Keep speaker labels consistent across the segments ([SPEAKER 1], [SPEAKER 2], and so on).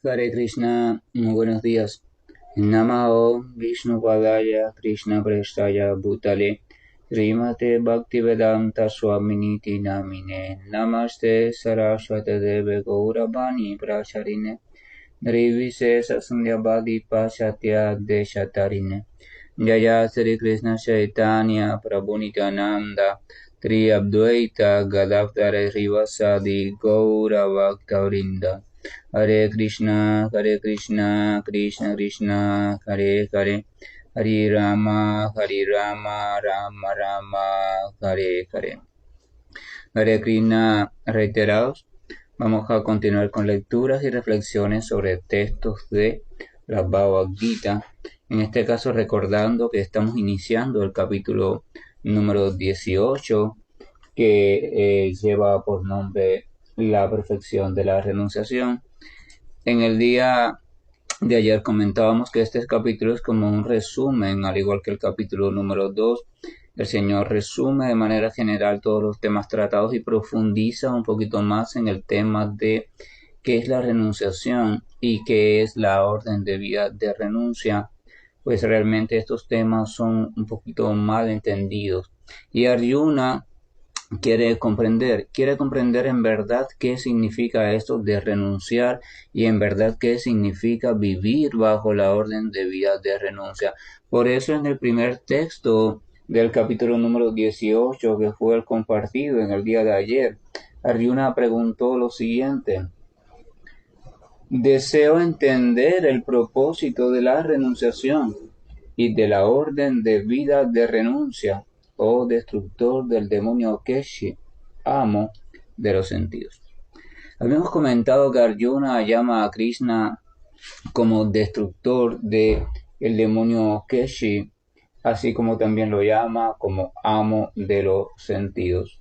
[SPEAKER 1] Hare Krishna, muy buenos días. Namaho Vishnu Padaya Krishna Prestaya Bhutale Srimate Bhaktivedanta Swaminiti Namine Namaste Saraswate Deve Gauravani Pracharine Nirvise Sasanyabadi Pashatya Deshatarine Jaya Sri Krishna Chaitanya Prabhu Nityananda Tri Abdvaita Gadadhara Rivasadi Gaura Bhaktavrinda Hare Krishna, Krishna Krishna, Hare Hare, Hare Rama, Rama Rama, Hare Hare. Hare Krishna reiterados. Vamos a continuar con lecturas y reflexiones sobre textos de la Bhagavad Gita. En este caso recordando que estamos iniciando el capítulo número 18 que lleva por nombre La perfección de la renunciación. En el día de ayer comentábamos que este capítulo es como un resumen, al igual que el capítulo número 2. El Señor resume de manera general todos los temas tratados y profundiza un poquito más en el tema de qué es la renunciación y qué es la orden de vida de renuncia. Pues realmente estos temas son un poquito mal entendidos. Y Arjuna quiere comprender en verdad qué significa esto de renunciar y en verdad qué significa vivir bajo la orden de vida de renuncia. Por eso en el primer texto del capítulo número 18 que fue el compartido en el día de ayer, Arjuna preguntó lo siguiente: deseo entender el propósito de la renunciación y de la orden de vida de renuncia, oh destructor del demonio Keshi, amo de los sentidos. Habíamos comentado que Arjuna llama a Krishna como destructor de el demonio Keshi, así como también lo llama como amo de los sentidos.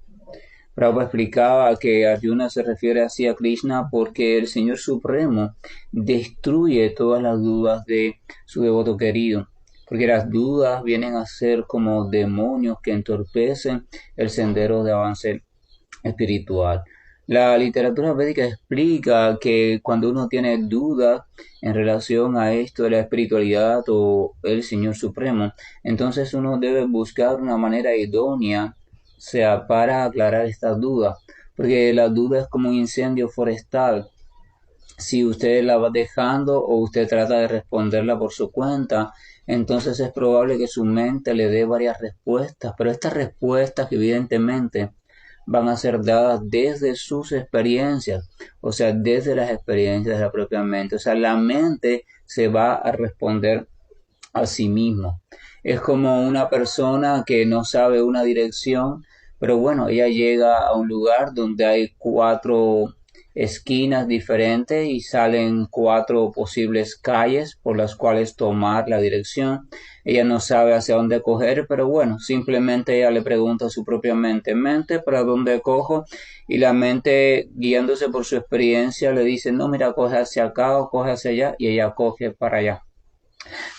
[SPEAKER 1] Prabhupada explicaba que Arjuna se refiere así a Krishna porque el Señor Supremo destruye todas las dudas de su devoto querido, porque las dudas vienen a ser como demonios que entorpecen el sendero de avance espiritual. La literatura védica explica que cuando uno tiene dudas en relación a esto de la espiritualidad o el Señor Supremo, entonces uno debe buscar una manera idónea, sea para aclarar estas dudas, porque la duda es como un incendio forestal. Si usted la va dejando o usted trata de responderla por su cuenta, entonces es probable que su mente le dé varias respuestas, pero estas respuestas evidentemente van a ser dadas desde sus experiencias, o sea, desde las experiencias de la propia mente. O sea, la mente se va a responder a sí mismo. Es como una persona que no sabe una dirección, pero bueno, ella llega a un lugar donde hay cuatro esquinas diferentes y salen cuatro posibles calles por las cuales tomar la dirección. Ella no sabe hacia dónde coger, pero bueno, simplemente ella le pregunta a su propia mente, ¿para dónde cojo? Y la mente, guiándose por su experiencia, le dice, no, mira, coge hacia acá o coge hacia allá, y ella coge para allá.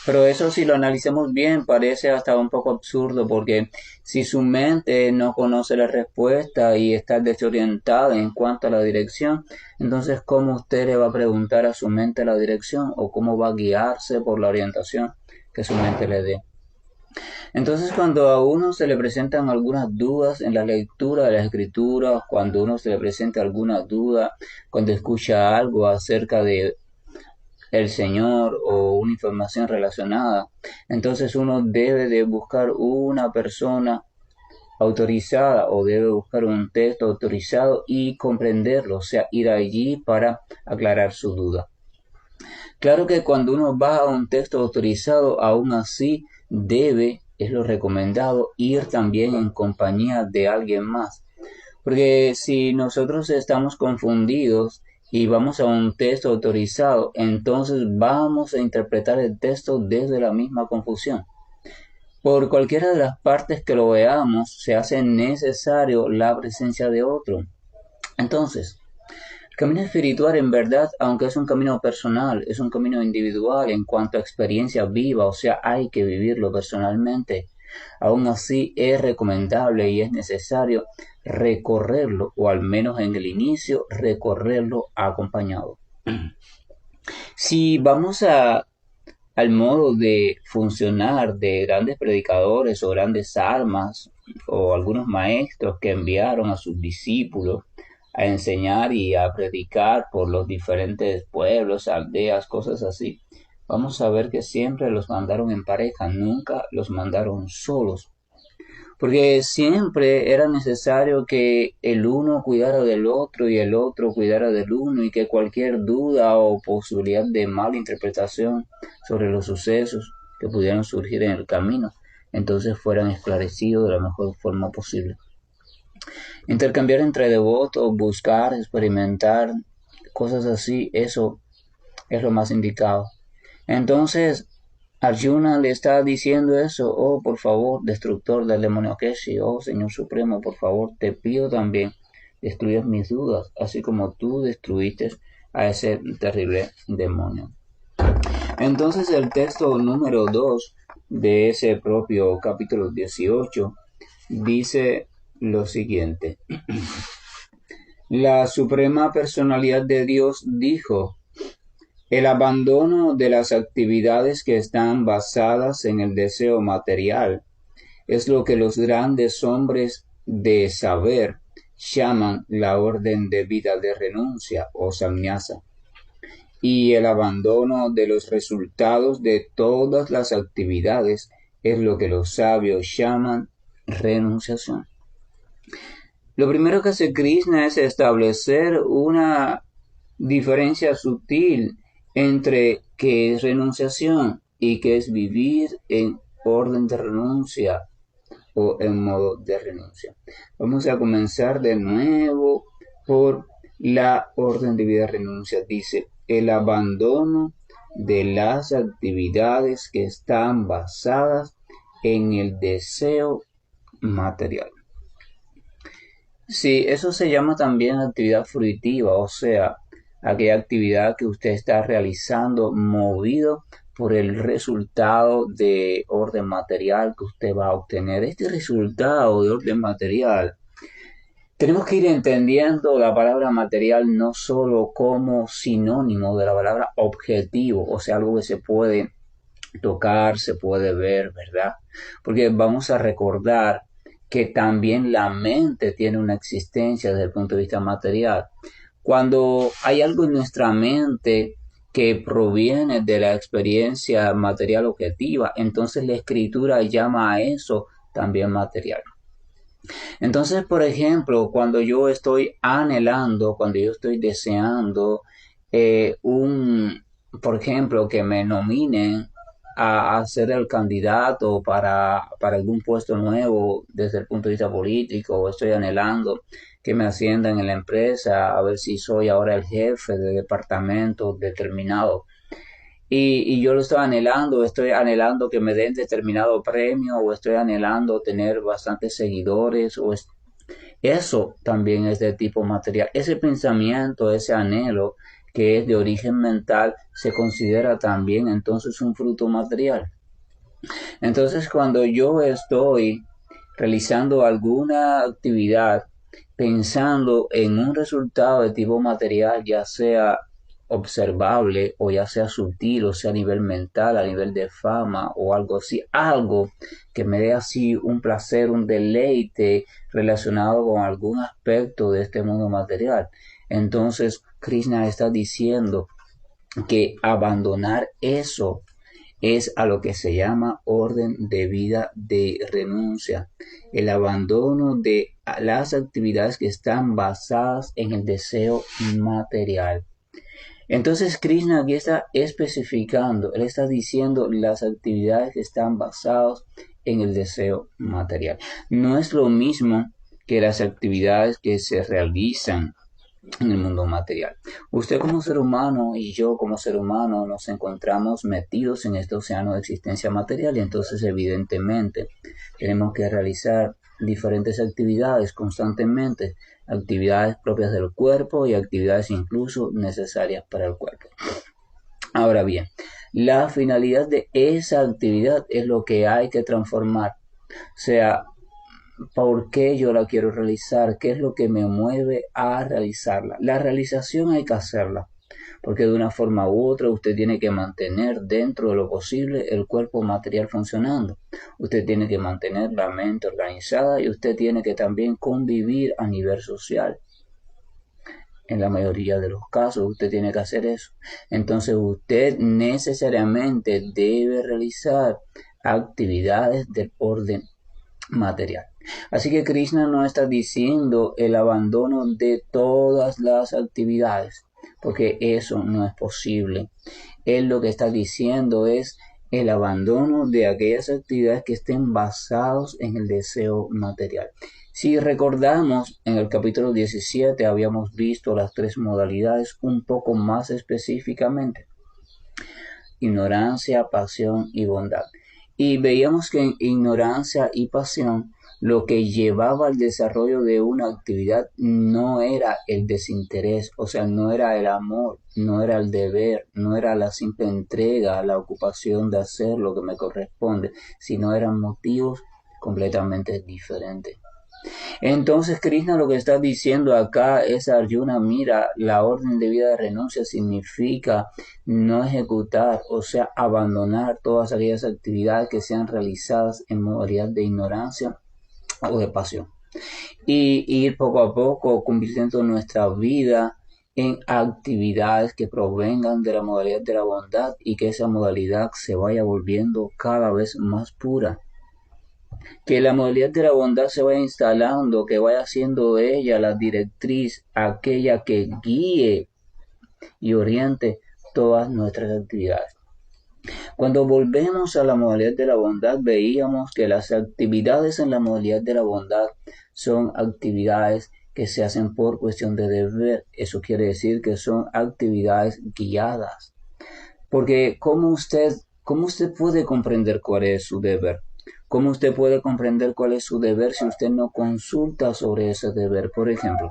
[SPEAKER 1] Pero eso si lo analizamos bien parece hasta un poco absurdo porque si su mente no conoce la respuesta y está desorientada en cuanto a la dirección, entonces ¿cómo usted le va a preguntar a su mente la dirección o cómo va a guiarse por la orientación que su mente le dé? Entonces cuando a uno se le presentan algunas dudas en la lectura de las escrituras, cuando uno se le presenta alguna duda, cuando escucha algo acerca de el Señor o una información relacionada, entonces uno debe de buscar una persona autorizada o debe buscar un texto autorizado y comprenderlo, o sea, ir allí para aclarar su duda. Claro que cuando uno va a un texto autorizado, aún así debe, es lo recomendado, ir también en compañía de alguien más. Porque si nosotros estamos confundidos y vamos a un texto autorizado, entonces vamos a interpretar el texto desde la misma confusión. Por cualquiera de las partes que lo veamos, se hace necesario la presencia de otro. Entonces, el camino espiritual en verdad, aunque es un camino personal, es un camino individual en cuanto a experiencia viva, o sea, hay que vivirlo personalmente. Aún así es recomendable y es necesario recorrerlo, o al menos en el inicio, recorrerlo acompañado. Si vamos al modo de funcionar de grandes predicadores o grandes almas o algunos maestros que enviaron a sus discípulos a enseñar y a predicar por los diferentes pueblos, aldeas, cosas así, vamos a ver que siempre los mandaron en pareja, nunca los mandaron solos. Porque siempre era necesario que el uno cuidara del otro y el otro cuidara del uno y que cualquier duda o posibilidad de mala interpretación sobre los sucesos que pudieran surgir en el camino, entonces fueran esclarecidos de la mejor forma posible. Intercambiar entre devotos, buscar, experimentar, cosas así, eso es lo más indicado. Entonces, Arjuna le está diciendo eso: oh, por favor, destructor del demonio Keshi, oh, Señor Supremo, por favor, te pido también, destruyas mis dudas, así como tú destruiste a ese terrible demonio. Entonces, el texto número 2 de ese propio capítulo 18 dice lo siguiente: la Suprema Personalidad de Dios dijo: el abandono de las actividades que están basadas en el deseo material es lo que los grandes hombres de saber llaman la orden de vida de renuncia o samnyasa, y el abandono de los resultados de todas las actividades es lo que los sabios llaman renunciación. Lo primero que hace Krishna es establecer una diferencia sutil entre qué es renunciación y qué es vivir en orden de renuncia o en modo de renuncia. Vamos a comenzar de nuevo por la orden de vida de renuncia. Dice: el abandono de las actividades que están basadas en el deseo material. Sí, eso se llama también actividad fruitiva, o sea, aquella actividad que usted está realizando movido por el resultado de orden material que usted va a obtener. Este resultado de orden material, tenemos que ir entendiendo la palabra material no solo como sinónimo de la palabra objetivo, o sea, algo que se puede tocar, se puede ver, ¿verdad? Porque vamos a recordar que también la mente tiene una existencia desde el punto de vista material. Cuando hay algo en nuestra mente que proviene de la experiencia material objetiva, entonces la escritura llama a eso también material. Entonces, por ejemplo, cuando yo estoy anhelando, cuando yo estoy deseando por ejemplo, que me nominen a ser el candidato para algún puesto nuevo desde el punto de vista político, o estoy anhelando que me asciendan en la empresa, a ver si soy ahora el jefe de departamento determinado. Y yo lo estoy anhelando que me den determinado premio, o estoy anhelando tener bastantes seguidores, eso también es de tipo material. Ese pensamiento, ese anhelo que es de origen mental, se considera también entonces un fruto material. Entonces, cuando yo estoy realizando alguna actividad pensando en un resultado de tipo material, ya sea observable o ya sea sutil, o sea a nivel mental, a nivel de fama o algo así, algo que me dé así un placer, un deleite relacionado con algún aspecto de este mundo material. Entonces, Krishna está diciendo que abandonar eso es a lo que se llama orden de vida de renuncia, el abandono de las actividades que están basadas en el deseo material. Entonces Krishna aquí está especificando, él está diciendo las actividades que están basadas en el deseo material. No es lo mismo que las actividades que se realizan en el mundo material. Usted como ser humano y yo como ser humano nos encontramos metidos en este océano de existencia material, y entonces evidentemente tenemos que realizar diferentes actividades constantemente, actividades propias del cuerpo y actividades incluso necesarias para el cuerpo. Ahora bien, la finalidad de esa actividad es lo que hay que transformar. O sea, ¿por qué yo la quiero realizar? ¿Qué es lo que me mueve a realizarla? La realización hay que hacerla. porque de una forma u otra usted tiene que mantener dentro de lo posible el cuerpo material funcionando. Usted tiene que mantener la mente organizada y usted tiene que también convivir a nivel social. En la mayoría de los casos usted tiene que hacer eso. Entonces usted necesariamente debe realizar actividades del orden material. Así que Krishna no está diciendo el abandono de todas las actividades, porque eso no es posible. Él lo que está diciendo es el abandono de aquellas actividades que estén basadas en el deseo material. Si recordamos, en el capítulo 17 habíamos visto las tres modalidades un poco más específicamente: ignorancia, pasión y bondad. Y veíamos que en ignorancia y pasión lo que llevaba al desarrollo de una actividad no era el desinterés, o sea, no era el amor, no era el deber, no era la simple entrega, la ocupación de hacer lo que me corresponde, sino eran motivos completamente diferentes. Entonces Krishna lo que está diciendo acá es: Arjuna, mira, la orden de vida de renuncia significa no ejecutar, o sea, abandonar todas aquellas actividades que sean realizadas en modalidad de ignorancia o de pasión, y ir poco a poco convirtiendo nuestra vida en actividades que provengan de la modalidad de la bondad y que esa modalidad se vaya volviendo cada vez más pura. Que la modalidad de la bondad se vaya instalando, que vaya siendo ella la directriz, aquella que guíe y oriente todas nuestras actividades. Cuando volvemos a la modalidad de la bondad, veíamos que las actividades en la modalidad de la bondad son actividades que se hacen por cuestión de deber. Eso quiere decir que son actividades guiadas. Porque ¿cómo usted puede comprender cuál es su deber? ¿Cómo usted puede comprender cuál es su deber si usted no consulta sobre ese deber? Por ejemplo,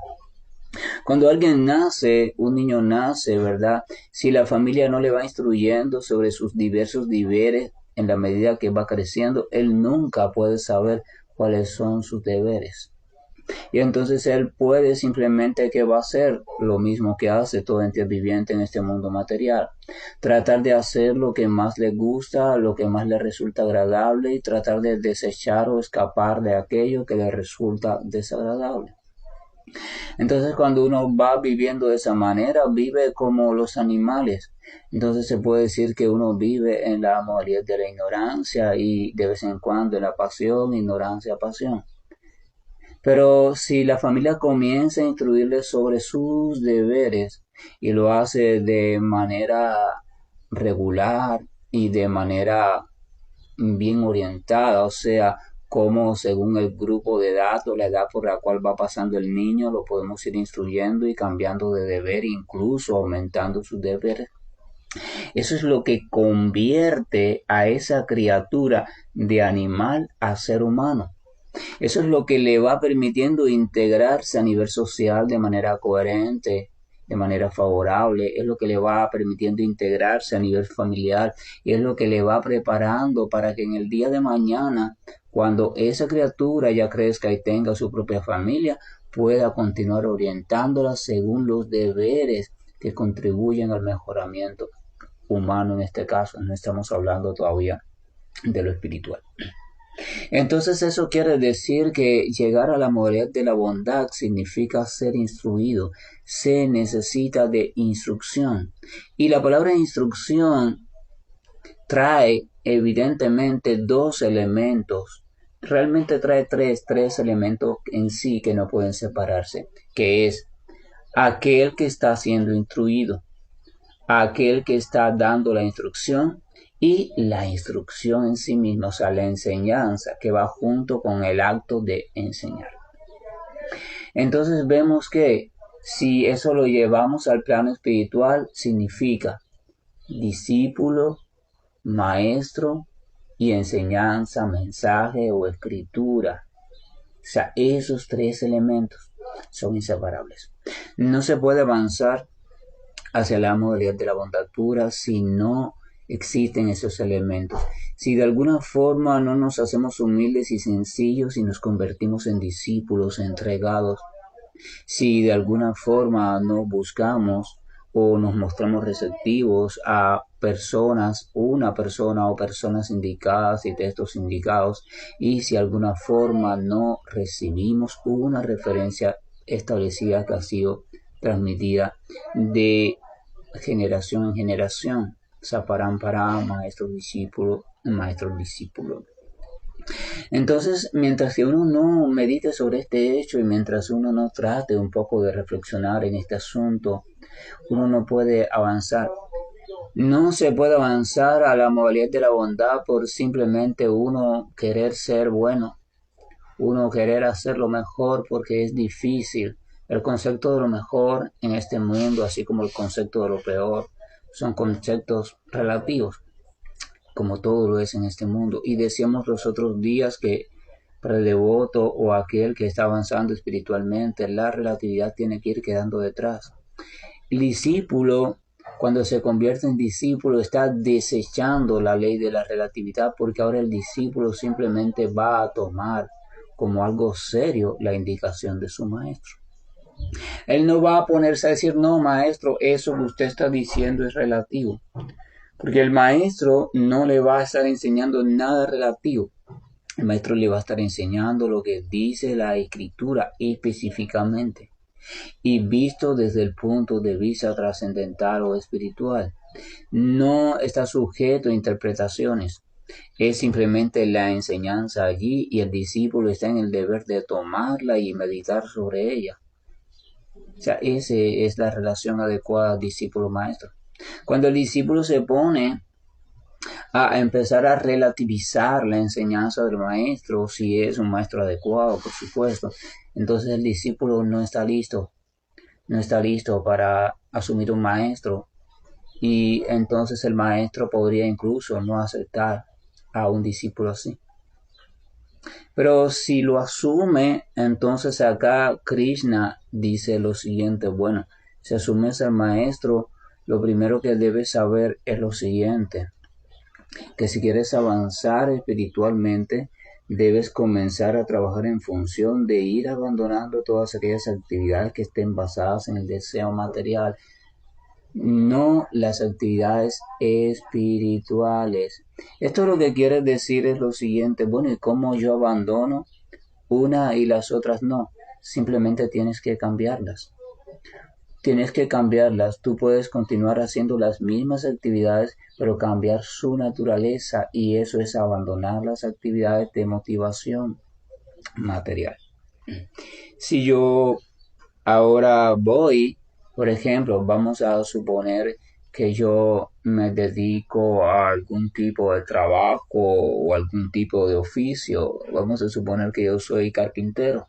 [SPEAKER 1] cuando alguien nace, un niño nace, ¿verdad? Si la familia no le va instruyendo sobre sus diversos deberes en la medida que va creciendo, él nunca puede saber cuáles son sus deberes. Y entonces él puede simplemente, ¿qué va a hacer? Lo mismo que hace todo ente viviente en este mundo material: tratar de hacer lo que más le gusta, lo que más le resulta agradable, y tratar de desechar o escapar de aquello que le resulta desagradable. Entonces cuando uno va viviendo de esa manera, vive como los animales. Entonces se puede decir que uno vive en la modalidad de la ignorancia y de vez en cuando en la pasión, ignorancia, pasión. Pero si la familia comienza a instruirle sobre sus deberes y lo hace de manera regular y de manera bien orientada, o sea, como según el grupo de edad o la edad por la cual va pasando el niño, lo podemos ir instruyendo y cambiando de deber, incluso aumentando sus deberes. Eso es lo que convierte a esa criatura de animal a ser humano. Eso es lo que le va permitiendo integrarse a nivel social de manera coherente, de manera favorable. Es lo que le va permitiendo integrarse a nivel familiar y es lo que le va preparando para que en el día de mañana, cuando esa criatura ya crezca y tenga su propia familia, pueda continuar orientándola según los deberes que contribuyen al mejoramiento humano. En este caso, no estamos hablando todavía de lo espiritual. Entonces eso quiere decir que llegar a la modalidad de la bondad significa ser instruido. Se necesita de instrucción. Y la palabra instrucción trae evidentemente dos elementos. Realmente trae tres elementos en sí que no pueden separarse, que es aquel que está siendo instruido, aquel que está dando la instrucción y la instrucción en sí misma, o sea, la enseñanza que va junto con el acto de enseñar. Entonces vemos que si eso lo llevamos al plano espiritual, significa discípulo, maestro y enseñanza, mensaje o escritura. O sea, esos tres elementos son inseparables. No se puede avanzar hacia la modalidad de la bondad pura si no existen esos elementos. Si de alguna forma no nos hacemos humildes y sencillos y nos convertimos en discípulos entregados, si de alguna forma no buscamos o nos mostramos receptivos a personas, una persona o personas indicadas y textos indicados, y si de alguna forma no recibimos una referencia establecida que ha sido transmitida de generación en generación, Saparámpara, maestro discípulo, maestro discípulo. Entonces, mientras que uno no medite sobre este hecho y mientras uno no trate un poco de reflexionar en este asunto, uno no puede avanzar. No se puede avanzar a la modalidad de la bondad por simplemente uno querer ser bueno, uno querer hacer lo mejor porque es difícil. El concepto de lo mejor en este mundo, así como el concepto de lo peor, son conceptos relativos, como todo lo es en este mundo. Y decíamos los otros días que para el devoto o aquel que está avanzando espiritualmente, la relatividad tiene que ir quedando detrás. El discípulo, cuando se convierte en discípulo, está desechando la ley de la relatividad, porque ahora el discípulo simplemente va a tomar como algo serio la indicación de su maestro. Él no va a ponerse a decir, no, maestro, eso que usted está diciendo es relativo, porque el maestro no le va a estar enseñando nada relativo. El maestro le va a estar enseñando lo que dice la escritura específicamente y visto desde el punto de vista trascendental o espiritual. No está sujeto a interpretaciones. Es simplemente la enseñanza allí y el discípulo está en el deber de tomarla y meditar sobre ella. O sea, esa es la relación adecuada discípulo-maestro. Cuando el discípulo se pone a empezar a relativizar la enseñanza del maestro, si es un maestro adecuado, por supuesto, entonces el discípulo no está listo para asumir un maestro, y entonces el maestro podría incluso no aceptar a un discípulo así. Pero si lo asume, entonces acá Krishna dice lo siguiente, bueno, si asumes al maestro, lo primero que debes saber es lo siguiente, que si quieres avanzar espiritualmente, debes comenzar a trabajar en función de ir abandonando todas aquellas actividades que estén basadas en el deseo material, no las actividades espirituales. Esto lo que quiere decir es lo siguiente, bueno, ¿y cómo yo abandono una y las otras no? Simplemente tienes que cambiarlas. Tú puedes continuar haciendo las mismas actividades, pero cambiar su naturaleza, y eso es abandonar las actividades de motivación material. Si yo ahora voy, por ejemplo, vamos a suponer que yo me dedico a algún tipo de trabajo o algún tipo de oficio. Vamos a suponer que yo soy carpintero.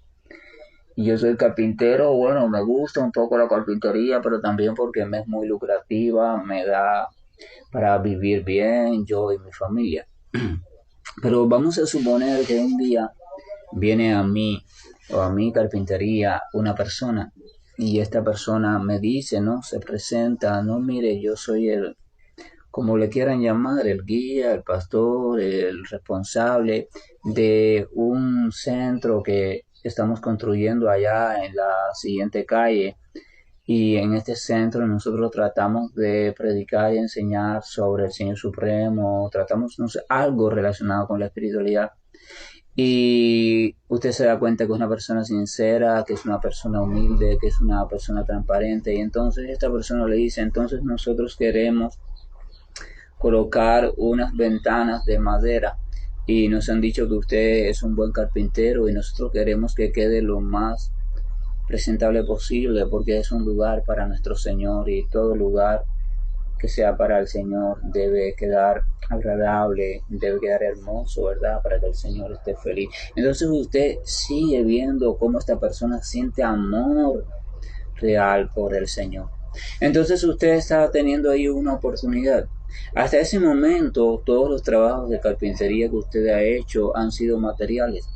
[SPEAKER 1] Y yo soy carpintero, bueno, me gusta un poco la carpintería, pero también porque me es muy lucrativa, me da para vivir bien yo y mi familia. Pero vamos a suponer que un día viene a mí o a mi carpintería una persona y esta persona me dice, ¿no? Se presenta, no, mire, yo soy el, como le quieran llamar, el guía, el pastor, el responsable de un centro que estamos construyendo allá en la siguiente calle. Y en este centro nosotros tratamos de predicar y enseñar sobre el Señor Supremo, tratamos, no sé, algo relacionado con la espiritualidad. Y usted se da cuenta que es una persona sincera, que es una persona humilde, que es una persona transparente. Y entonces esta persona le dice, entonces nosotros queremos colocar unas ventanas de madera y nos han dicho que usted es un buen carpintero y nosotros queremos que quede lo más presentable posible porque es un lugar para nuestro Señor y todo lugar que sea para el Señor debe quedar agradable, debe quedar hermoso, ¿verdad? Para que el Señor esté feliz. Entonces usted sigue viendo cómo esta persona siente amor real por el Señor. Entonces usted está teniendo ahí una oportunidad. Hasta ese momento todos los trabajos de carpintería que usted ha hecho han sido materiales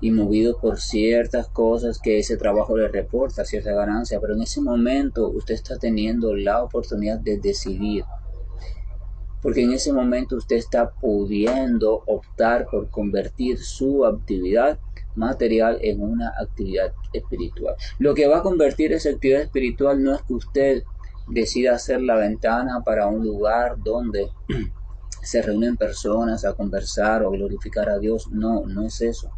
[SPEAKER 1] y movidos por ciertas cosas que ese trabajo le reporta, cierta ganancia, pero en ese momento usted está teniendo la oportunidad de decidir, porque en ese momento usted está pudiendo optar por convertir su actividad material en una actividad espiritual. Lo que va a convertir esa actividad espiritual no es que usted decida hacer la ventana para un lugar donde se reúnen personas a conversar o glorificar a Dios. No, no es eso.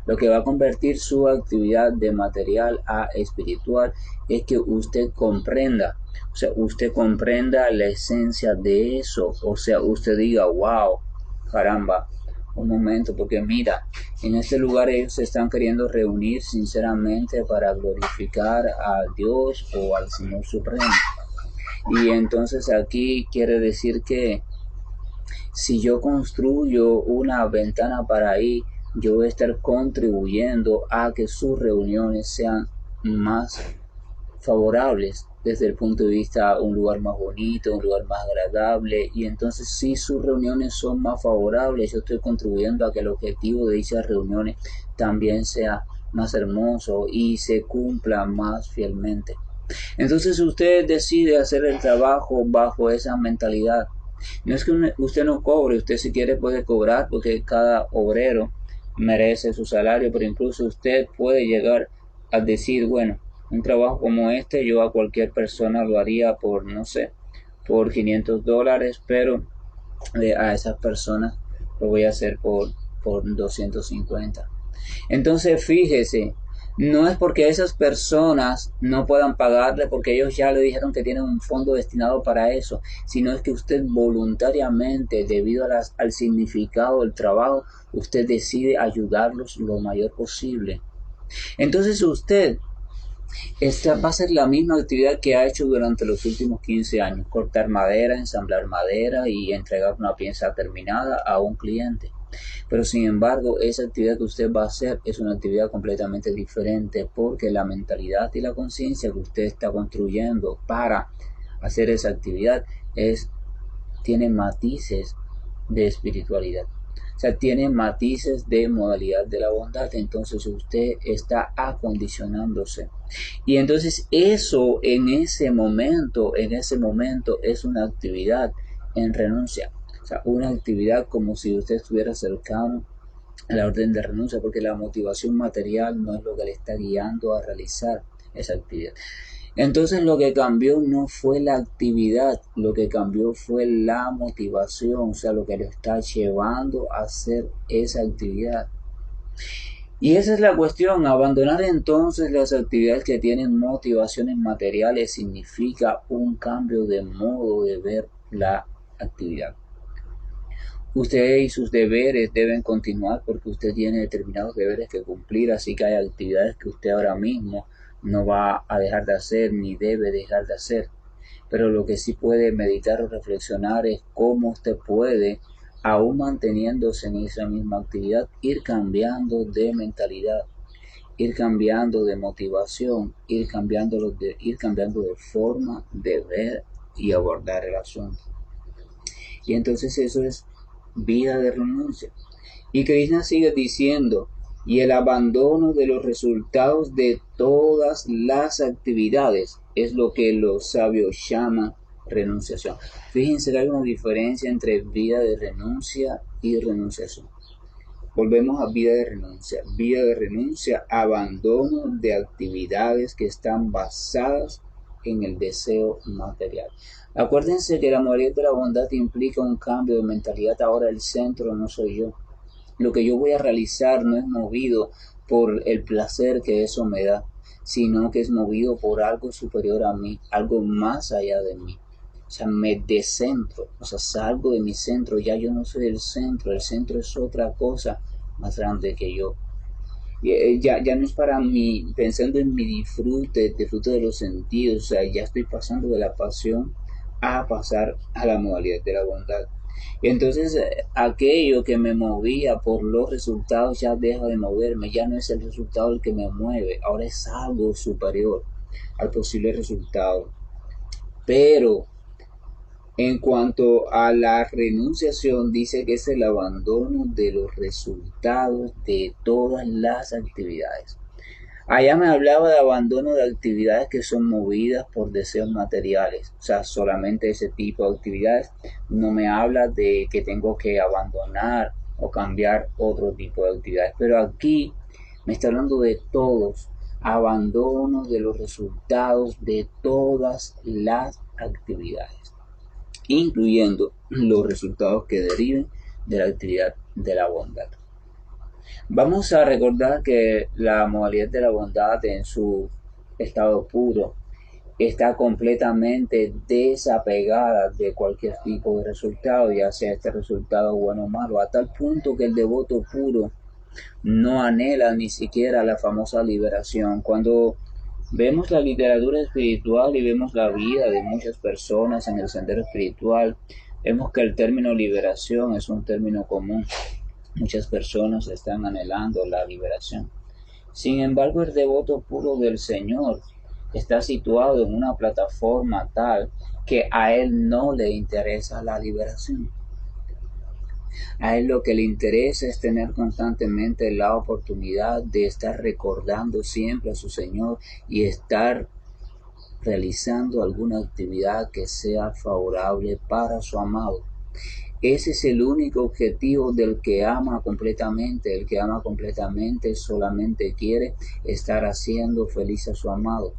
[SPEAKER 1] Lo que va a convertir su actividad de material a espiritual es que usted comprenda, o sea, usted comprenda la esencia de eso, o sea, usted diga, wow, caramba, un momento, porque mira, en este lugar ellos se están queriendo reunir sinceramente para glorificar a Dios o al Señor Supremo. Y entonces aquí quiere decir que si yo construyo una ventana para ahí, yo voy a estar contribuyendo a que sus reuniones sean más favorables desde el punto de vista un lugar más bonito, un lugar más agradable. Y entonces si sus reuniones son más favorables, yo estoy contribuyendo a que el objetivo de dichas reuniones también sea más hermoso y se cumpla más fielmente. Entonces usted decide hacer el trabajo bajo esa mentalidad. No es que usted no cobre, usted si quiere puede cobrar porque cada obrero merece su salario, pero incluso usted puede llegar a decir, bueno, un trabajo como este yo a cualquier persona lo haría por, no sé, por $500, pero a esas personas lo voy a hacer por 250. Entonces fíjese, no es porque esas personas no puedan pagarle porque ellos ya le dijeron que tienen un fondo destinado para eso, sino es que usted voluntariamente, debido al significado del trabajo, usted decide ayudarlos lo mayor posible. Entonces usted esta va a ser la misma actividad que ha hecho durante los últimos 15 años, cortar madera, ensamblar madera y entregar una pieza terminada a un cliente. Pero sin embargo, esa actividad que usted va a hacer es una actividad completamente diferente porque la mentalidad y la conciencia que usted está construyendo para hacer esa actividad tiene matices de espiritualidad. O sea, tiene matices de modalidad de la bondad. Entonces usted está acondicionándose. Y entonces eso en ese momento es una actividad en renuncia. O sea, una actividad como si usted estuviera cercano a la orden de renuncia, porque la motivación material no es lo que le está guiando a realizar esa actividad. Entonces lo que cambió no fue la actividad, lo que cambió fue la motivación, o sea, lo que le está llevando a hacer esa actividad. Y esa es la cuestión, abandonar entonces las actividades que tienen motivaciones materiales significa un cambio de modo de ver la actividad. Usted y sus deberes deben continuar porque usted tiene determinados deberes que cumplir, así que hay actividades que usted ahora mismo no va a dejar de hacer ni debe dejar de hacer. Pero lo que sí puede meditar o reflexionar es cómo usted puede, aún manteniéndose en esa misma actividad, ir cambiando de mentalidad, ir cambiando de motivación, ir cambiando de forma de ver y abordar el asunto. Y entonces eso es vida de renuncia. Y Krishna sigue diciendo, y el abandono de los resultados de todas las actividades es lo que los sabios llaman renunciación. Fíjense que hay una diferencia entre vida de renuncia y renunciación. Volvemos a vida de renuncia. Vida de renuncia, abandono de actividades que están basadas en el deseo material. Acuérdense que la modalidad de la bondad implica un cambio de mentalidad. Ahora el centro no soy yo. Lo que yo voy a realizar no es movido por el placer que eso me da, sino que es movido por algo superior a mí, algo más allá de mí. O sea, me descentro, o sea, salgo de mi centro, ya yo no soy el centro es otra cosa más grande que yo. Ya no es para mí, pensando en mi disfrute de los sentidos, o sea, ya estoy pasando de la pasión a pasar a la modalidad de la bondad. Y entonces aquello que me movía por los resultados ya deja de moverme, ya no es el resultado el que me mueve, ahora es algo superior al posible resultado. Pero en cuanto a la renunciación, dice que es el abandono de los resultados de todas las actividades. Allá me hablaba de abandono de actividades que son movidas por deseos materiales, o sea, solamente ese tipo de actividades. No me habla de que tengo que abandonar o cambiar otro tipo de actividades, pero aquí me está hablando de todos, abandono de los resultados de todas las actividades, incluyendo los resultados que deriven de la actividad de la bondad. Vamos a recordar que la modalidad de la bondad en su estado puro está completamente desapegada de cualquier tipo de resultado, ya sea este resultado bueno o malo, a tal punto que el devoto puro no anhela ni siquiera la famosa liberación. Cuando vemos la literatura espiritual y vemos la vida de muchas personas en el sendero espiritual, vemos que el término liberación es un término común. Muchas personas están anhelando la liberación. Sin embargo, el devoto puro del Señor está situado en una plataforma tal que a él no le interesa la liberación. A él lo que le interesa es tener constantemente la oportunidad de estar recordando siempre a su Señor y estar realizando alguna actividad que sea favorable para su amado. Ese es el único objetivo del que ama completamente. El que ama completamente solamente quiere estar haciendo feliz a su amado.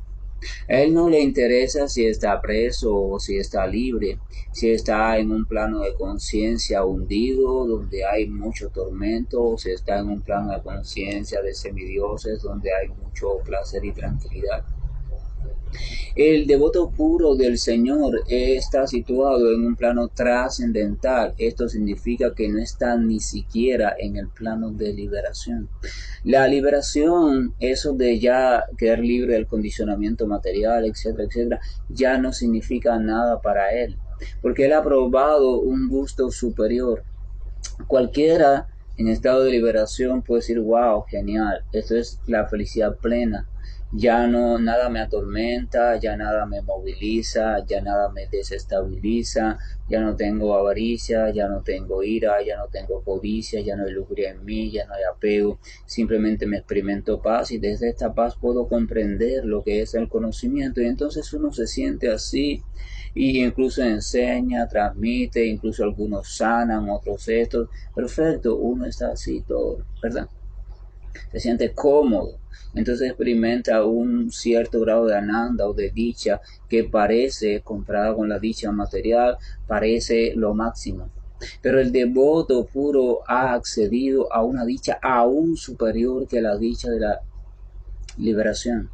[SPEAKER 1] A él no le interesa si está preso o si está libre, si está en un plano de conciencia hundido donde hay mucho tormento, o si está en un plano de conciencia de semidioses donde hay mucho placer y tranquilidad. El devoto puro del Señor está situado en un plano trascendental. Esto significa que no está ni siquiera en el plano de liberación. La liberación, eso de ya quedar libre del condicionamiento material, etcétera, etcétera, ya no significa nada para él, porque él ha probado un gusto superior. Cualquiera en estado de liberación puede decir, wow, genial, esto es la felicidad plena. Ya no, nada me atormenta, ya nada me moviliza, ya nada me desestabiliza, ya no tengo avaricia, ya no tengo ira, ya no tengo codicia, ya no hay lujuria en mí, ya no hay apego, simplemente me experimento paz y desde esta paz puedo comprender lo que es el conocimiento y entonces uno se siente así y incluso enseña, transmite, incluso algunos sanan, otros estos, perfecto, uno está así todo, ¿verdad? Se siente cómodo, entonces experimenta un cierto grado de ananda o de dicha que parece, comparada con la dicha material, parece lo máximo. Pero el devoto puro ha accedido a una dicha aún superior que la dicha de la liberación,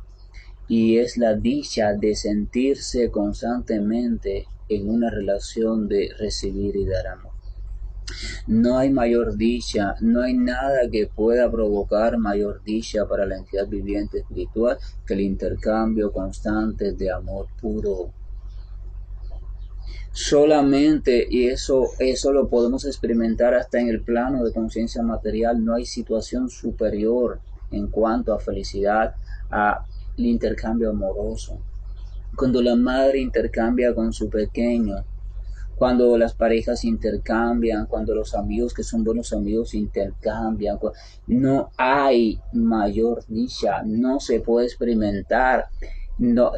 [SPEAKER 1] y es la dicha de sentirse constantemente en una relación de recibir y dar amor. No hay mayor dicha, no hay nada que pueda provocar mayor dicha para la entidad viviente espiritual que el intercambio constante de amor puro. Solamente, y eso lo podemos experimentar hasta en el plano de conciencia material, no hay situación superior en cuanto a felicidad, a el intercambio amoroso. Cuando la madre intercambia con su pequeño, cuando las parejas intercambian, cuando los amigos que son buenos amigos intercambian, no hay mayor dicha, no se puede experimentar no,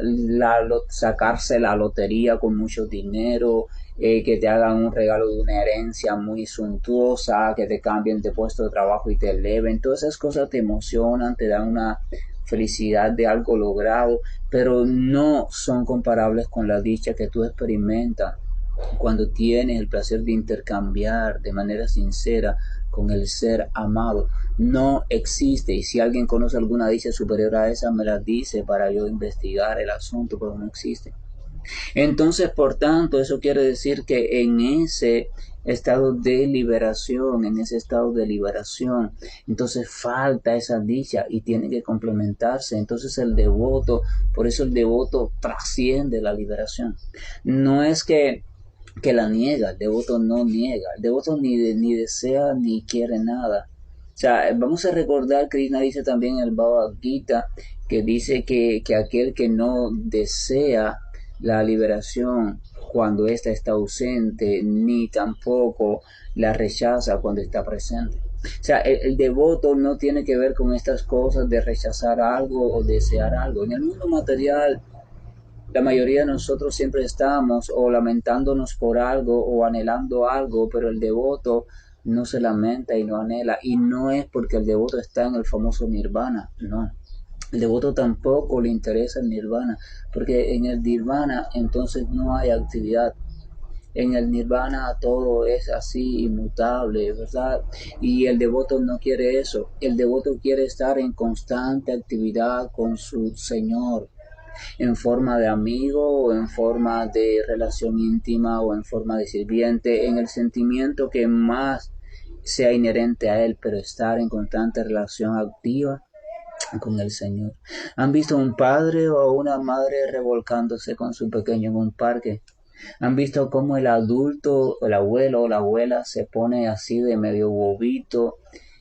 [SPEAKER 1] sacarse la lotería con mucho dinero, que te hagan un regalo de una herencia muy suntuosa, que te cambien de puesto de trabajo y te eleven, todas esas cosas te emocionan, te dan una felicidad de algo logrado, pero no son comparables con la dicha que tú experimentas cuando tienes el placer de intercambiar de manera sincera con el ser amado. No existe, y si alguien conoce alguna dicha superior a esa, me la dice para yo investigar el asunto, pero no existe. Entonces, por tanto, eso quiere decir que en ese estado de liberación, entonces falta esa dicha y tiene que complementarse. Entonces el devoto, por eso el devoto trasciende la liberación. No es que la niega, el devoto no niega, el devoto ni desea ni quiere nada. O sea, vamos a recordar, Krishna dice también en el Bhagavad Gita, que dice que aquel que no desea la liberación cuando ésta está ausente, ni tampoco la rechaza cuando está presente. O sea, el devoto no tiene que ver con estas cosas de rechazar algo o desear algo. En el mundo material, la mayoría de nosotros siempre estamos o lamentándonos por algo o anhelando algo, pero el devoto no se lamenta y no anhela, y no es porque el devoto está en el famoso nirvana, no. El devoto tampoco le interesa el nirvana, porque en el nirvana entonces no hay actividad. En el nirvana todo es así, inmutable, ¿verdad? Y el devoto no quiere eso. El devoto quiere estar en constante actividad con su Señor, en forma de amigo o en forma de relación íntima o en forma de sirviente, en el sentimiento que más sea inherente a él, pero estar en constante relación activa con el Señor. ¿Han visto un padre o una madre revolcándose con su pequeño en un parque? ¿Han visto cómo el adulto, el abuelo o la abuela se pone así de medio bobito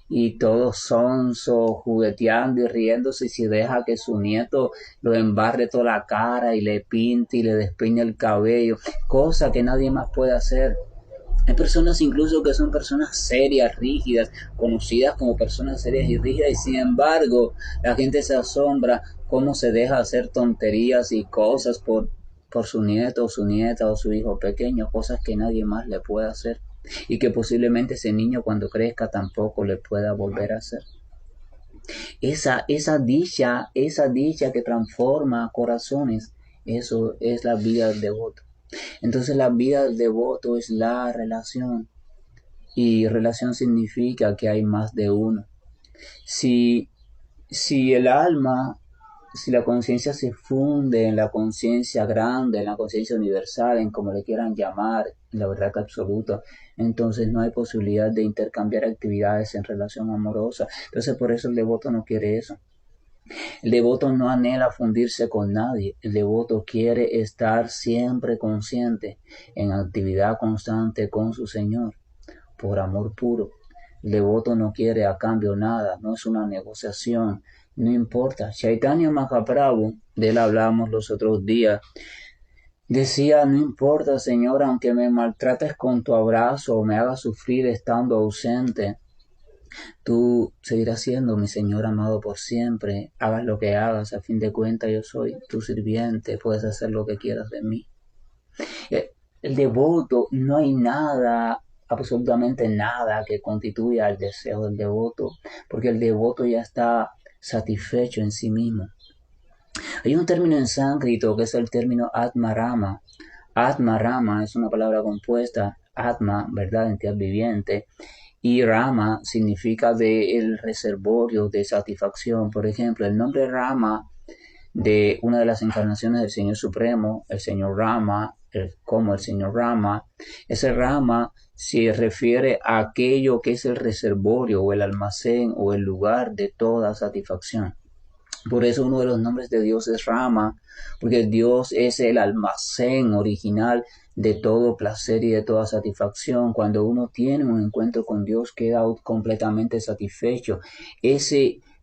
[SPEAKER 1] y todo sonso, jugueteando y riéndose y si deja que su nieto lo embarre toda la cara y le pinte y le despeine el cabello, cosa que nadie más puede hacer? Hay personas incluso que son personas serias, rígidas, conocidas como personas serias y rígidas, y sin embargo la gente se asombra cómo se deja hacer tonterías y cosas por su nieto o su nieta o su hijo pequeño, cosas que nadie más le puede hacer y que posiblemente ese niño cuando crezca tampoco le pueda volver a hacer. Esa dicha que transforma corazones, eso es la vida del devoto. Entonces la vida del devoto es la relación. Y relación significa que hay más de uno. Si, si el alma, si la conciencia se funde en la conciencia grande, en la conciencia universal, en como le quieran llamar, en la verdad absoluta, entonces no hay posibilidad de intercambiar actividades en relación amorosa. Entonces por eso el devoto no quiere eso. El devoto no anhela fundirse con nadie. El devoto quiere estar siempre consciente, en actividad constante con su Señor, por amor puro. El devoto no quiere a cambio nada, no es una negociación, no importa. Chaitanya Mahaprabhu, de él hablamos los otros días, decía, no importa, Señor, aunque me maltrates con tu abrazo o me hagas sufrir estando ausente, tú seguirás siendo mi Señor amado por siempre. Hagas lo que hagas, a fin de cuentas yo soy tu sirviente, puedes hacer lo que quieras de mí. El devoto, no hay nada, absolutamente nada que constituya el deseo del devoto, porque el devoto ya está satisfecho en sí mismo. Hay un término en sánscrito que es el término Atmarama. Atmarama es una palabra compuesta, Atma, ¿verdad?, entidad viviente, y Rama significa de el reservorio de satisfacción. Por ejemplo, el nombre Rama de una de las encarnaciones del Señor Supremo, el Señor Rama, como el Señor Rama. Ese Rama se refiere a aquello que es el reservorio o el almacén o el lugar de toda satisfacción. Por eso uno de los nombres de Dios es Rama, porque Dios es el almacén original de todo placer y de toda satisfacción. Cuando uno tiene un encuentro con Dios, queda completamente satisfecho.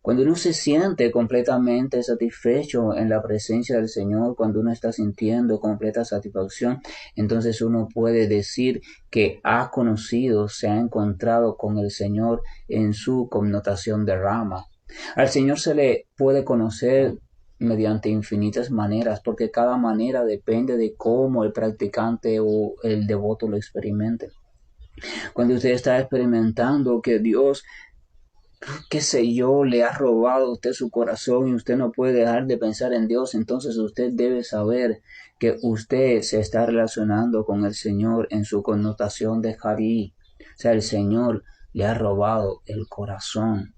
[SPEAKER 1] Cuando uno se siente completamente satisfecho en la presencia del Señor, cuando uno está sintiendo completa satisfacción, entonces uno puede decir que ha conocido, se ha encontrado con el Señor en su connotación de Rama. Al Señor se le puede conocer mediante infinitas maneras, porque cada manera depende de cómo el practicante o el devoto lo experimente. Cuando usted está experimentando que Dios, qué sé yo, le ha robado a usted su corazón y usted no puede dejar de pensar en Dios, entonces usted debe saber que usted se está relacionando con el Señor en su connotación de Hari. O sea, el Señor le ha robado el corazón.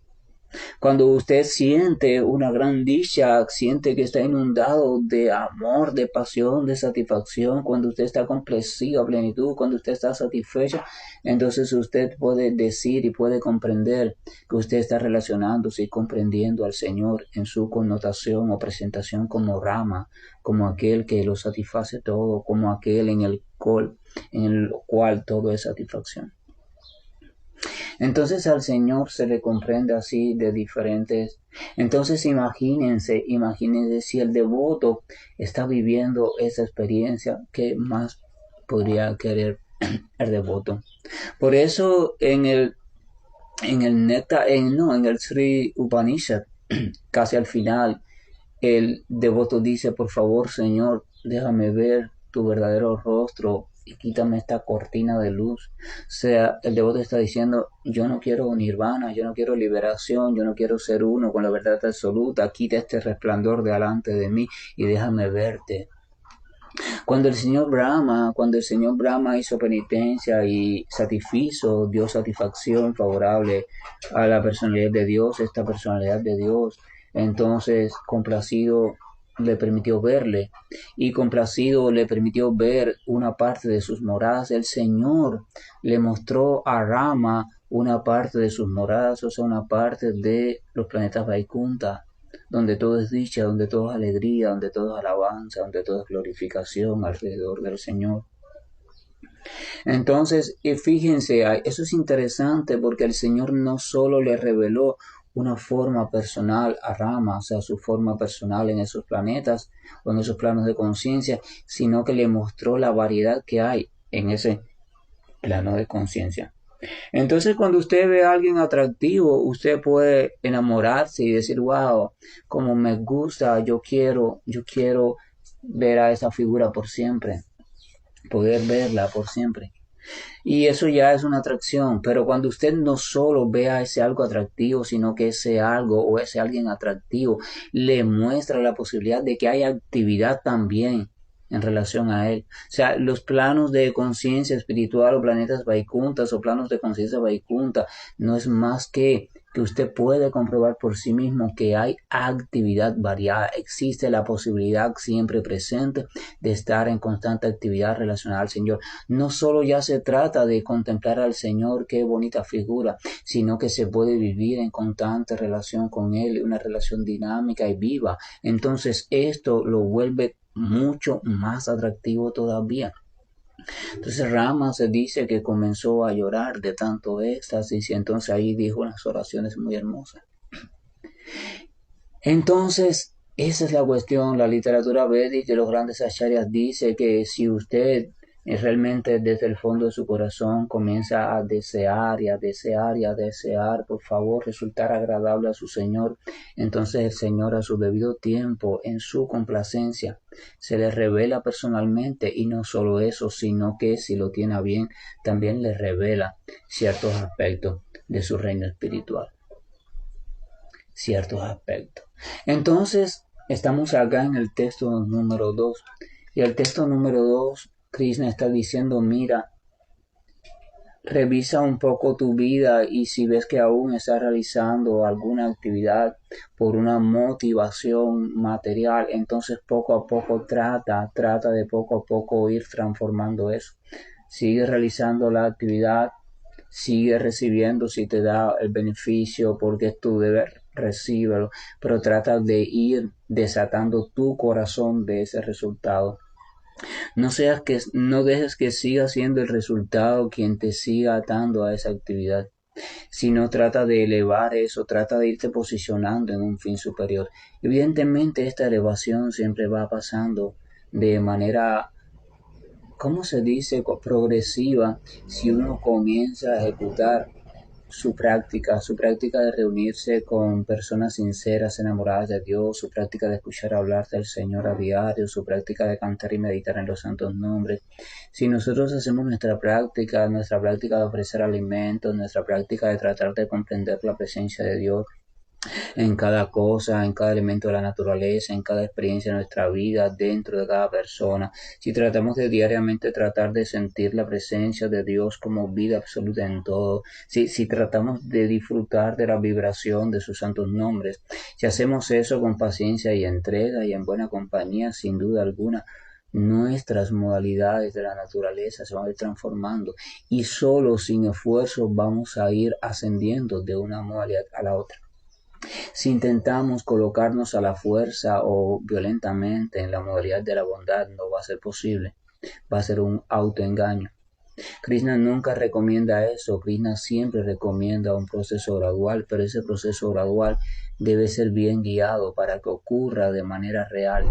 [SPEAKER 1] Cuando usted siente una gran dicha, siente que está inundado de amor, de pasión, de satisfacción, cuando usted está complacido a plenitud, cuando usted está satisfecho, entonces usted puede decir y puede comprender que usted está relacionándose y comprendiendo al Señor en su connotación o presentación como Rama, como aquel que lo satisface todo, como aquel en el cual todo es satisfacción. Entonces al Señor se le comprende así de diferentes. Entonces imagínense si el devoto está viviendo esa experiencia, ¿qué más podría querer el devoto? Por eso en el Sri Upanishad, casi al final, el devoto dice, por favor, Señor, déjame ver tu verdadero rostro y quítame esta cortina de luz. O sea, el devoto está diciendo, yo no quiero nirvana, yo no quiero liberación, yo no quiero ser uno con la verdad absoluta, quita este resplandor de delante de mí y déjame verte. Cuando el Señor Brahma hizo penitencia y satisfizo, dio satisfacción favorable a la personalidad de Dios, esta personalidad de Dios, entonces complacido le permitió verle y complacido le permitió ver una parte de sus moradas. El Señor le mostró a Rama una parte de sus moradas, o sea, una parte de los planetas Vaikunta, donde todo es dicha, donde todo es alegría, donde todo es alabanza, donde todo es glorificación alrededor del Señor. Entonces, fíjense, eso es interesante porque el Señor no solo le reveló una forma personal a Rama, o sea, su forma personal en esos planetas o en esos planos de conciencia, sino que le mostró la variedad que hay en ese plano de conciencia. Entonces, cuando usted ve a alguien atractivo, usted puede enamorarse y decir, wow, como me gusta, yo quiero ver a esa figura por siempre, poder verla por siempre. Y eso ya es una atracción, pero cuando usted no solo ve a ese algo atractivo, sino que ese algo o ese alguien atractivo le muestra la posibilidad de que hay actividad también en relación a él. O sea, los planos de conciencia espiritual o planetas vaikuntas o planos de conciencia vaikunta no es más que usted puede comprobar por sí mismo que hay actividad variada, existe la posibilidad siempre presente de estar en constante actividad relacionada al Señor. No solo ya se trata de contemplar al Señor, qué bonita figura, sino que se puede vivir en constante relación con Él, una relación dinámica y viva. Entonces esto lo vuelve mucho más atractivo todavía. Entonces Rama se dice que comenzó a llorar de tanto éxtasis y entonces ahí dijo unas oraciones muy hermosas. Entonces, esa es la cuestión. La literatura védica de los grandes acharyas dice que si usted realmente desde el fondo de su corazón comienza a desear y a desear y a desear, por favor, resultar agradable a su Señor, entonces el Señor a su debido tiempo, en su complacencia, se le revela personalmente y no solo eso, sino que si lo tiene a bien, también le revela ciertos aspectos de su reino espiritual. Ciertos aspectos. Entonces, estamos acá en el texto número 2. Y el texto número 2, Krishna está diciendo, mira, revisa un poco tu vida y si ves que aún estás realizando alguna actividad por una motivación material, entonces poco a poco trata de poco a poco ir transformando eso. Sigue realizando la actividad, sigue recibiendo si te da el beneficio porque es tu deber, recíbelo, pero trata de ir desatando tu corazón de ese resultado. No dejes que siga siendo el resultado quien te siga atando a esa actividad, sino trata de elevar eso, trata de irte posicionando en un fin superior. Evidentemente esta elevación siempre va pasando de manera, ¿cómo se dice?, progresiva, si uno comienza a ejecutar su práctica de reunirse con personas sinceras, enamoradas de Dios, su práctica de escuchar hablar del Señor a diario, su práctica de cantar y meditar en los santos nombres. Si nosotros hacemos nuestra práctica de ofrecer alimentos, nuestra práctica de tratar de comprender la presencia de Dios en cada cosa, en cada elemento de la naturaleza, en cada experiencia de nuestra vida, dentro de cada persona. Si tratamos de diariamente tratar de sentir la presencia de Dios como vida absoluta en todo, si tratamos de disfrutar de la vibración de sus santos nombres, si hacemos eso con paciencia y entrega y en buena compañía, sin duda alguna, nuestras modalidades de la naturaleza se van a ir transformando y solo sin esfuerzo vamos a ir ascendiendo de una modalidad a la otra. Si intentamos colocarnos a la fuerza o violentamente en la modalidad de la bondad, no va a ser posible. Va a ser un autoengaño. Krishna nunca recomienda eso. Krishna siempre recomienda un proceso gradual, pero ese proceso gradual debe ser bien guiado para que ocurra de manera real.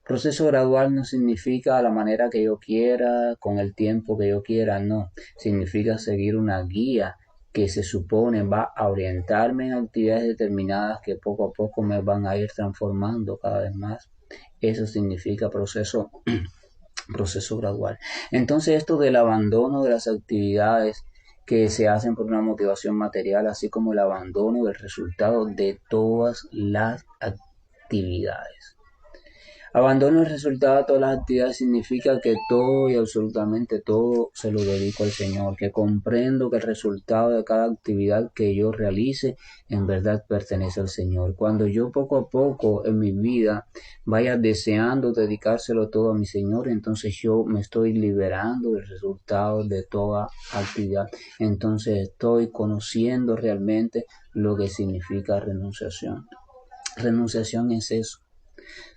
[SPEAKER 1] Proceso gradual no significa a la manera que yo quiera, con el tiempo que yo quiera, no. Significa seguir una guía que se supone va a orientarme en actividades determinadas que poco a poco me van a ir transformando cada vez más. Eso significa proceso un proceso gradual. Entonces esto del abandono de las actividades que se hacen por una motivación material, así como el abandono del resultado de todas las actividades. Abandono el resultado de todas las actividades significa que todo y absolutamente todo se lo dedico al Señor, que comprendo que el resultado de cada actividad que yo realice en verdad pertenece al Señor. Cuando yo poco a poco en mi vida vaya deseando dedicárselo todo a mi Señor, entonces yo me estoy liberando del resultado de toda actividad. Entonces estoy conociendo realmente lo que significa renunciación. Renunciación es eso.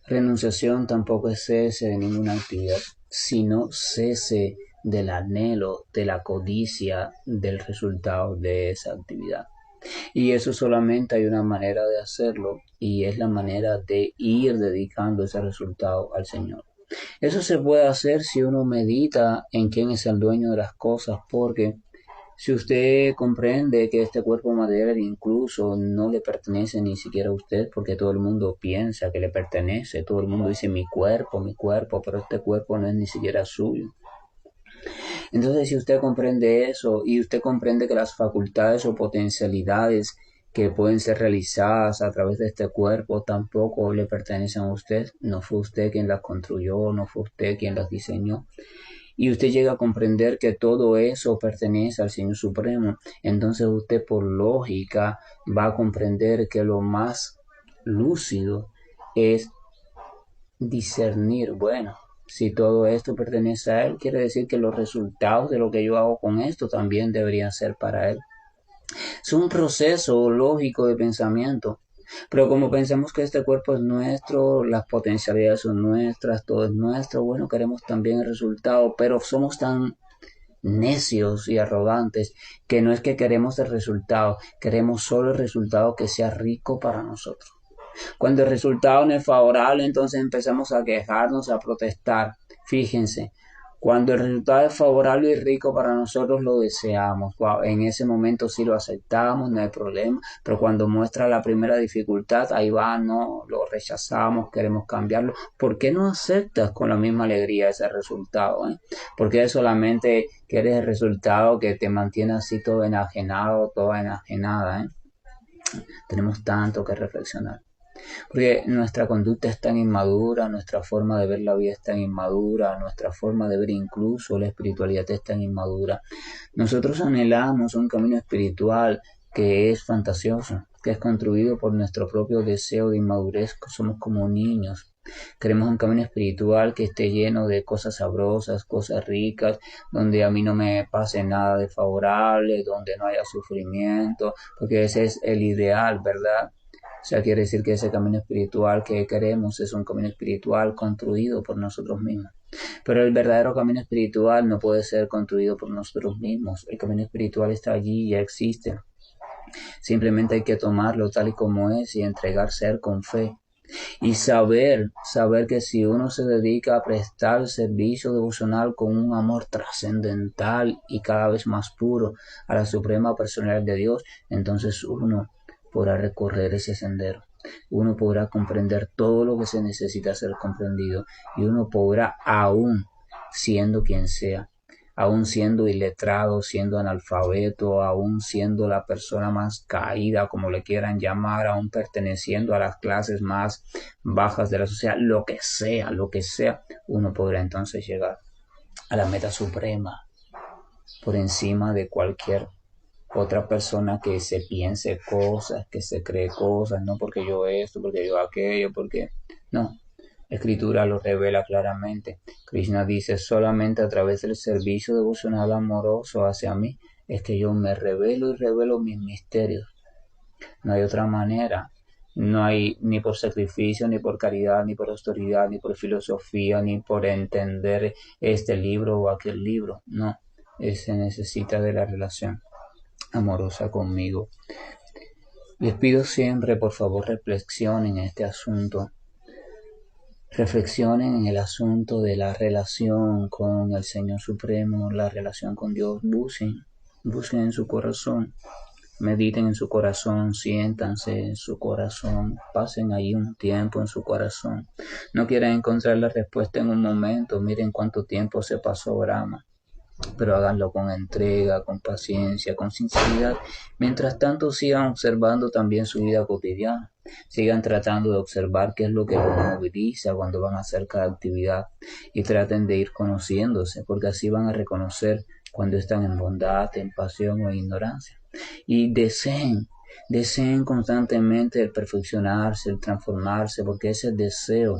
[SPEAKER 1] Renunciación tampoco es cese de ninguna actividad, sino cese del anhelo, de la codicia del resultado de esa actividad. Y eso solamente hay una manera de hacerlo, y es la manera de ir dedicando ese resultado al Señor. Eso se puede hacer si uno medita en quién es el dueño de las cosas, porque si usted comprende que este cuerpo material incluso no le pertenece ni siquiera a usted, porque todo el mundo piensa que le pertenece, todo el mundo dice mi cuerpo, pero este cuerpo no es ni siquiera suyo. Entonces, si usted comprende eso y usted comprende que las facultades o potencialidades que pueden ser realizadas a través de este cuerpo tampoco le pertenecen a usted, no fue usted quien las construyó, no fue usted quien las diseñó, y usted llega a comprender que todo eso pertenece al Señor Supremo, entonces usted por lógica va a comprender que lo más lúcido es discernir, bueno, si todo esto pertenece a Él, quiere decir que los resultados de lo que yo hago con esto también deberían ser para Él. Es un proceso lógico de pensamiento. Pero como pensamos que este cuerpo es nuestro, las potencialidades son nuestras, todo es nuestro, bueno, queremos también el resultado, pero somos tan necios y arrogantes que no es que queremos el resultado, queremos solo el resultado que sea rico para nosotros. Cuando el resultado no es favorable, entonces empezamos a quejarnos, a protestar. Fíjense, cuando el resultado es favorable y rico para nosotros, lo deseamos. Wow, en ese momento sí lo aceptamos, no hay problema. Pero cuando muestra la primera dificultad, ahí va, no, lo rechazamos, queremos cambiarlo. ¿Por qué no aceptas con la misma alegría ese resultado? ¿Por qué solamente quieres el resultado que te mantiene así todo enajenado, toda enajenada? Tenemos tanto que reflexionar. Porque nuestra conducta es tan inmadura, nuestra forma de ver la vida es tan inmadura, nuestra forma de ver incluso la espiritualidad es tan inmadura. Nosotros anhelamos un camino espiritual que es fantasioso, que es construido por nuestro propio deseo de inmadurez, somos como niños. Queremos un camino espiritual que esté lleno de cosas sabrosas, cosas ricas, donde a mí no me pase nada de favorable, donde no haya sufrimiento, porque ese es el ideal, ¿verdad? O sea, quiere decir que ese camino espiritual que queremos es un camino espiritual construido por nosotros mismos. Pero el verdadero camino espiritual no puede ser construido por nosotros mismos. El camino espiritual está allí, ya existe. Simplemente hay que tomarlo tal y como es y entregar ser con fe. Y saber que si uno se dedica a prestar servicio devocional con un amor trascendental y cada vez más puro a la suprema personalidad de Dios, entonces uno podrá recorrer ese sendero. Uno podrá comprender todo lo que se necesita ser comprendido y uno podrá, aún siendo quien sea, aún siendo iletrado, siendo analfabeto, aún siendo la persona más caída, como le quieran llamar, aún perteneciendo a las clases más bajas de la sociedad, lo que sea, uno podrá entonces llegar a la meta suprema por encima de cualquier otra persona que se piense cosas, que se cree cosas, no porque yo esto, porque yo aquello, porque no. La Escritura lo revela claramente. Krishna dice, solamente a través del servicio devocional amoroso hacia mí es que yo me revelo y revelo mis misterios. No hay otra manera. No hay ni por sacrificio, ni por caridad, ni por autoridad, ni por filosofía, ni por entender este libro o aquel libro. No, se necesita de la relación amorosa conmigo. Les pido siempre, por favor, reflexionen en este asunto. Reflexionen en el asunto de la relación con el Señor Supremo, la relación con Dios. Busquen en su corazón Mediten en su corazón, siéntanse en su corazón, pasen ahí un tiempo en su corazón. No quieren encontrar la respuesta en un momento, miren cuánto tiempo se pasó Brahma, pero háganlo con entrega, con paciencia, con sinceridad. Mientras tanto sigan observando también su vida cotidiana, sigan tratando de observar qué es lo que los moviliza cuando van a hacer cada actividad y traten de ir conociéndose, porque así van a reconocer cuando están en bondad, en pasión o en ignorancia. Y deseen constantemente el perfeccionarse, el transformarse, porque ese deseo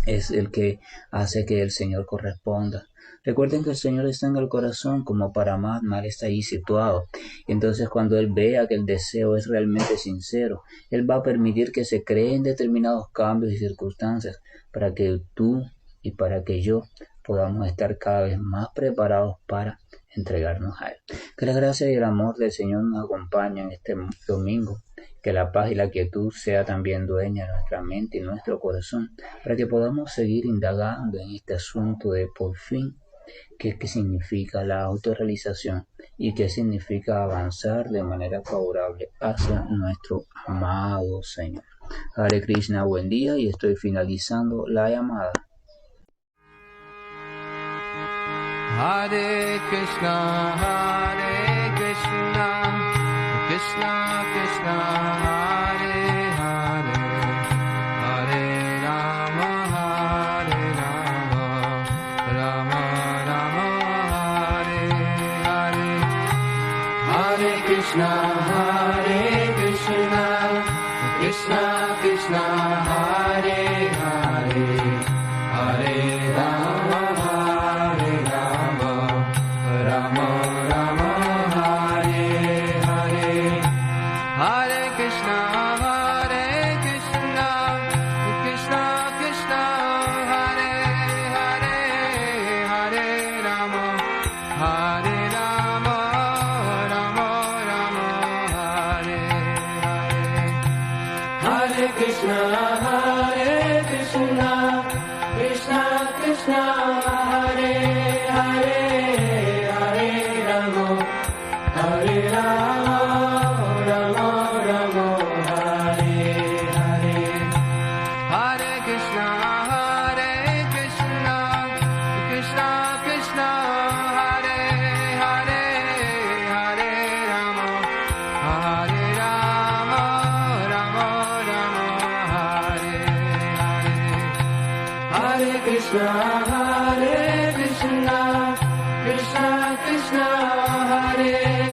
[SPEAKER 1] es el que hace que el Señor corresponda. Recuerden que el Señor está en el corazón, como Paramatma, Él está ahí situado. Entonces cuando Él vea que el deseo es realmente sincero, Él va a permitir que se creen determinados cambios y circunstancias para que tú y para que yo podamos estar cada vez más preparados para entregarnos a Él. Que la gracia y el amor del Señor nos acompañen este domingo. Que la paz y la quietud sea también dueña de nuestra mente y nuestro corazón, para que podamos seguir indagando en este asunto de por fin qué significa la autorrealización y qué significa avanzar de manera favorable hacia nuestro amado Señor. Hare Krishna, buen día, y estoy finalizando la llamada.
[SPEAKER 2] Hare Krishna, Krishna Krishna, Hare Hare, Hare Rama, Rama Rama, Hare Hare. Hare Krishna, Krishna Krishna, Hare Hare, Hare Rama, Rama Rama, Hare Hare. Hare Krishna, Krishna Krishna, Hare Hare, Hare Rama, Rama Rama, Hare Hare. Hare Krishna, Krishna Krishna, Hare Hare, Hare Rama, Rama Rama, Hare Hare. Hare Krishna, Krishna Krishna, Hare Hare, Hare Rama, Rama Rama, Hare Hare. Hare Krishna, Krishna Krishna, Hare